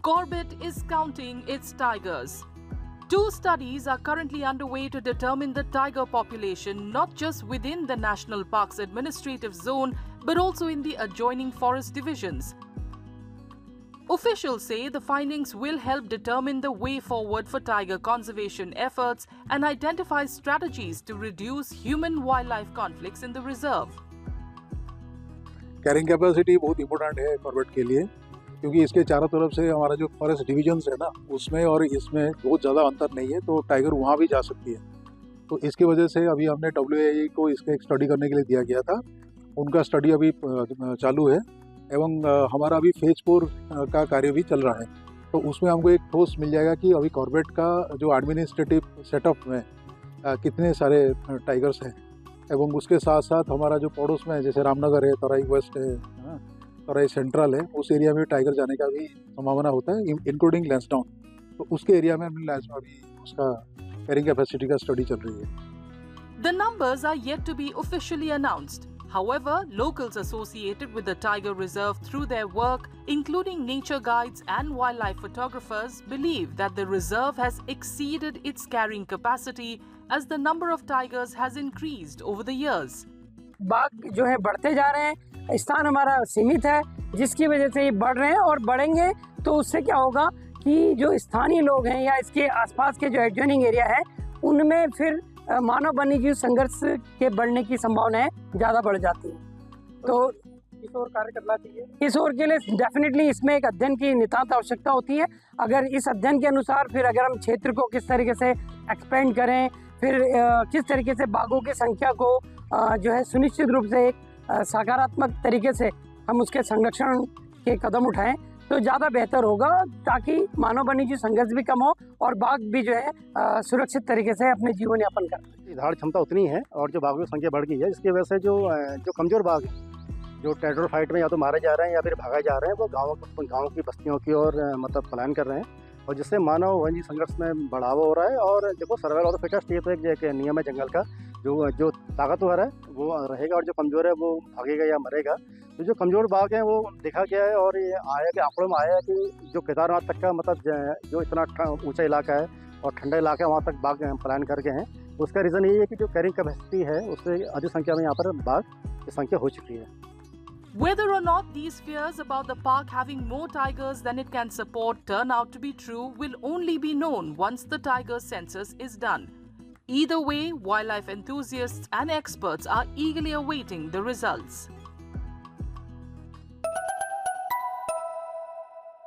Corbett is counting its tigers. Two studies are currently underway to determine the tiger population not just within the National Parks Administrative Zone but also in the adjoining forest divisions. Officials say the findings will help determine the way forward for tiger conservation efforts and identify strategies to reduce human-wildlife conflicts in the reserve. Carrying capacity बहुत important है Corbett के लिए, क्योंकि इसके चारों तरफ से हमारा जो फॉरेस्ट डिविजन्स है ना, उसमें और इसमें बहुत ज़्यादा अंतर नहीं है, तो टाइगर वहाँ भी जा सकती है। तो इसकी वजह से अभी हमने WAE को इसका एक स्टडी करने के लिए दिया गया था। उनका स्टडी अभी चालू है एवं हमारा अभी फेज 4 का कार्य भी चल रहा है। तो उसमें हमको एक ठोस मिल जाएगा कि अभी कॉर्बेट का जो एडमिनिस्ट्रेटिव सेटअप में कितने सारे टाइगर्स हैं, एवं उसके साथ साथ हमारा जो पड़ोस में जैसे रामनगर है, तराई वेस्ट है, तराई सेंट्रल है, उस एरिया में टाइगर जाने का भी संभावना होता है, इंक्लूडिंग लैंसडाउन। तो उसके एरिया में अभी उसका कैरिंग कैपेसिटी का स्टडी चल रही है। The numbers are yet to be officially announced. However, locals associated with the tiger reserve through their work, including nature guides and wildlife photographers, believe that the reserve has exceeded its carrying capacity as the number of tigers has increased over the years. बाघ जो है बढ़ते जा रहे हैं, स्थान हमारा सीमित है, जिसकी वजह से ये बढ़ रहे हैं और बढ़ेंगे तो उससे क्या होगा कि जो स्थानीय लोग हैं या इसके आसपास के जो एडजॉइनिंग एरिया है उनमें फिर मानव वन्यजीव संघर्ष के बढ़ने की संभावनाएं ज़्यादा बढ़ जाती हैं। तो इस ओर कार्य करना चाहिए। इस ओर के लिए डेफिनेटली इसमें एक अध्ययन की नितांत आवश्यकता होती है। अगर इस अध्ययन के अनुसार फिर अगर हम क्षेत्र को किस तरीके से एक्सपेंड करें, फिर किस तरीके से बाघों की संख्या को जो है सुनिश्चित रूप से एक सकारात्मक तरीके से हम उसके संरक्षण के कदम उठाएं तो ज़्यादा बेहतर होगा, ताकि मानव वन्यजीव संघर्ष भी कम हो और बाघ भी जो है सुरक्षित तरीके से अपने जीवन यापन करें। धारण क्षमता उतनी है और जो बाघों की संख्या बढ़ गई है, इसकी वजह से जो कमज़ोर बाघ हैं, जो टेरर फाइट में या तो मारे जा रहे हैं या फिर भागे जा रहे हैं, वो गाँव की बस्तियों की ओर मतलब पलायन कर रहे हैं, और जिससे मानव वन्यजीव संघर्ष में बढ़ावा हो रहा है। और देखो, सर्वाइवल ऑफ द फिटेस्ट ये तो एक नियम है जंगल का, जो ताकतवर है वो रहेगा और जो कमज़ोर है वो भागेगा या मरेगा। तो जो कमज़ोर बाघ हैं वो देखा गया है और ये आया कि आंकड़ों में आया है कि जो केदारनाथ तक का मतलब जो इतना ऊंचा इलाका है और ठंडा इलाका है, वहाँ तक बाघ पलायन करके हैं। तो उसका रीज़न यही है कि जो कैरिंग कैपेसिटी है उससे अधिक संख्या में यहाँ पर बाघ की संख्या हो चुकी है। Whether or not these fears about the park having more tigers than it can support turn out to be true will only be known once the tiger census is done. Either way, wildlife enthusiasts and experts are eagerly awaiting the results.